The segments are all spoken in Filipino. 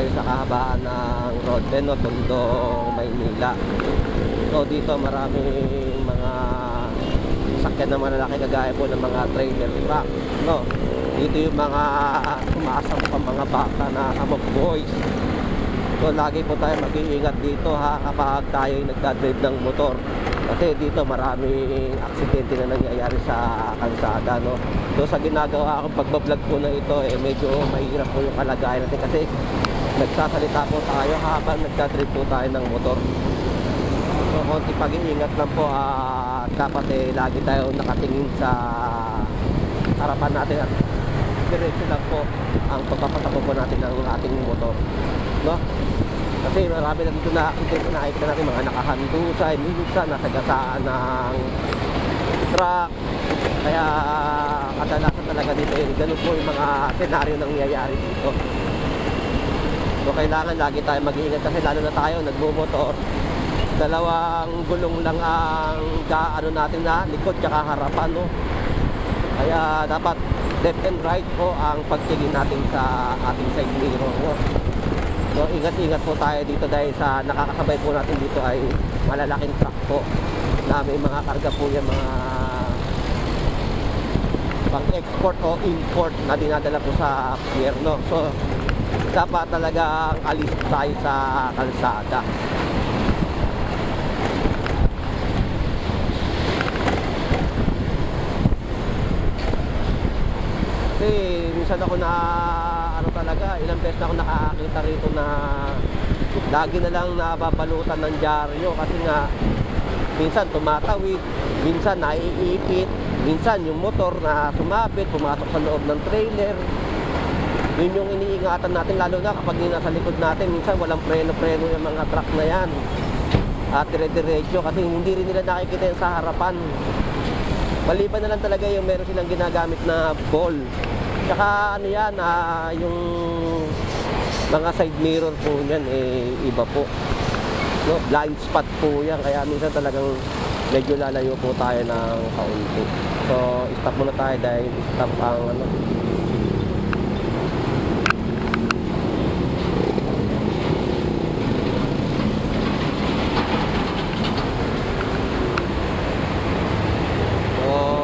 Sa kahabaan ng road no, Tondo, Maynila. So dito maraming mga sakyan na malalaki kagaya po ng mga trailer truck, no. Dito yung mga sumasampang mga bata na amok boys. So lagi po tayo mag-iingat dito ha kapag tayo nagdadrive ng motor. Kasi dito maraming aksidente na nangyayari sa kalsada, no. So sa ginagawa akong pagbablog po na ito, medyo mahirap po yung kalagayan natin kasi nagsasalita po tayo habang nagdadrive po tayo ng motor. So konti pag-iingat lang po, dapat lagi tayo nakatingin sa harapan natin at diretso lang po ang pagpapatakbo po natin ng ating motor, no? Kasi marami na dito na nakikita natin mga nakahandusay, minsan nasagasaan ng truck. Kaya kadalasan talaga dito ganun po yung mga senaryo nangyayari dito. So kailangan lagi tayo mag-iingat kasi lalo na tayo nagmumotor, dalawang gulong lang ang kaano natin na likod tsaka harapan, no? Kaya dapat left and right po ang pagtingin natin sa ating side mirror, no? So ingat-ingat po tayo dito dahil sa nakakasabay po natin dito ay malalaking truck po na may mga karga po yung mga pang export o import na dinadala po sa pier, no? So dapat talagang alis tayo sa kalsada. Kasi minsan ako na talaga, ilang beses na ako nakakita rito na lagi na lang nababalutan ng dyaryo kasi nga minsan tumatawid, minsan naiipit, minsan yung motor na sumabit, pumasok sa loob ng trailer. Yun yung iniingatan natin, lalo na kapag nasa likod natin, minsan walang preno-preno yung mga truck na yan at dire-diretso kasi hindi rin nila nakikita yung sa harapan. Maliban na lang talaga yung meron silang ginagamit na ball. Tsaka ano yan, yung mga side mirror po yan, iba po, no? Blind spot po yan, kaya minsan talagang medyo lalayo po tayo ng kaunti. So stop muna tayo dahil stop ang ano.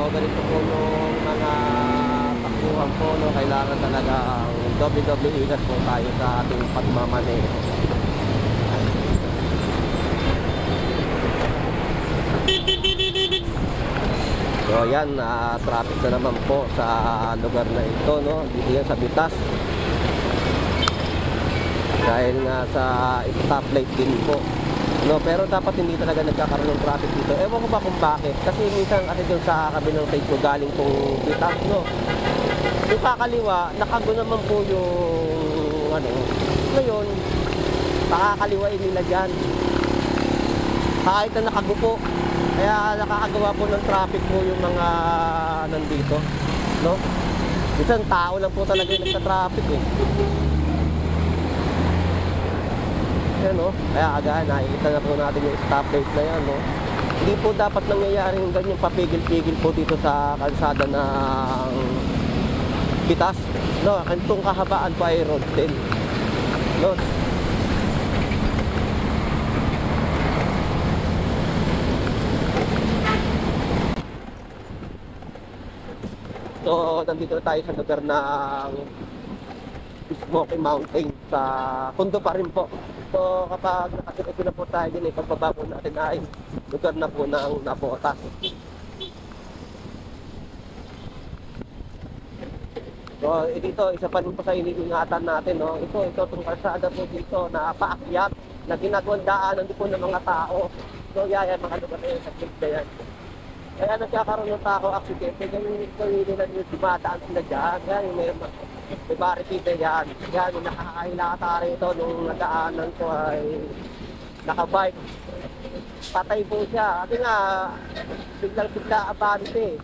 Ganito po yung mga takbuhan po, no? Kailangan talaga doble-doble ingat po tayo sa ating pagmamaneho. So yan, traffic na naman po sa lugar na ito, no? Dito yan sa Bitas. Dahil nga sa stoplight din po, no, pero dapat hindi talaga nagkakaroon ng traffic dito. Ewan ko ba kung bakit. Kasi minsan kasi doon sa kabilang side ko galing pong Bitas, no. Yung kakaliwa, nakago naman po yung ano. Ngayon, pakakaliwain nila dyan. Kahit na nakago po. Kaya nakakagawa po ng traffic po yung mga nandito, no. Minsan tao lang po talaga yung nagka-traffic Yan, no? Kaya agahan, nakikita na po natin yung stoplight na yan, no? Hindi po dapat nangyayari yung ganyan papigil-pigil po dito sa kalsada ng Bitas, no? Itong kahabaan po ay road 10, no? So nandito tayo sa lugar ng Smoky Mountain sa Tondo pa rin po. So kapag nakasinig na po tayo din, pagbaba po natin ay lugar na po ng Nabotas. So dito, isa pa rin po sa iniingatan natin, no? Ito itong kalsada po dito na paakyat na ginagawang daanan din po ng mga tao. So yan, mga lugar na yun sa clip na yan. Kaya nagkakaroon ng tao aksidente, ganyan yung nila yung dumadaan sila dyan. Yan, may barricade yan. Yan, yung nakakailata rito nung nadaanan ko ay nakabike. Patay po siya. Kasi nga, biglang-bigla abante.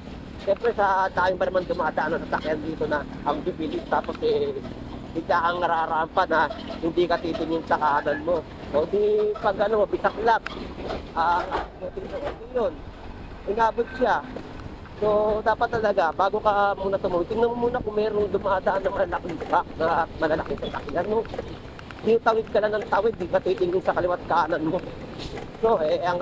Siyempre sa tayong ba naman dumadaan sa sakyan dito na ang bibilis tapos bigla kang nararampa na hindi ka titingin sa kanan mo. O di pag ano, bisaklap. Buti yun. Inabot siya. So dapat talaga, bago ka muna tumawid, tingnan mo muna kung mayroong dumadaan na malalaking truck na malalaking sasakyan mo. Yung tawid ka lang ng tawid, di ka titingin sa kaliwat kanan mo. So, ang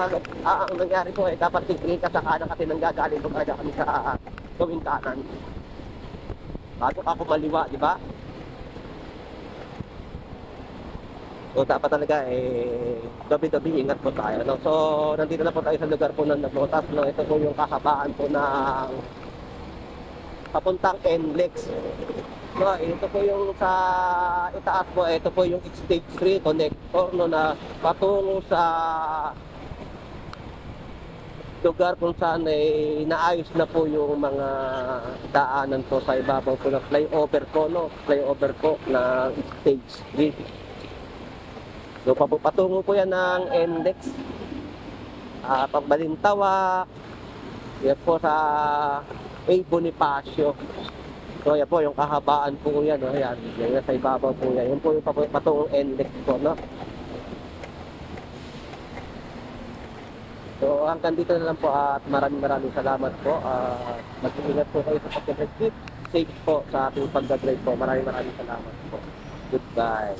nangyari ko dapat tingin ka sa kanan kasi nanggagaling ko kaya kami sa gawing kanan. Bago ka kumaliwa, di ba? So, dapat talaga, gabi-gabi ingat po tayo. No? So, nandito na po tayo sa lugar po ng nagmotas. No? Ito po yung kakabaan po ng papuntang NLEX. No, ito po yung sa itaas po, ito po yung stage 3 connector no, na patungo sa lugar kung saan naayos na po yung mga daanan po sa ibabaw po ng flyover po, no? Flyover po ng stage 3. So patungo po yan ng NLEX. Pagbalintawa, yan po sa A. Bonifacio. So yan po yung kahabaan po yan, no? Yan sa ibabaw po yan. Yan po yung patungong NLEX po, no? So hanggang dito na lang po at maraming salamat po. Mag-ingat po kayo sa pag-drive. Safe po sa ating pag-drive po. Maraming salamat po. Goodbye.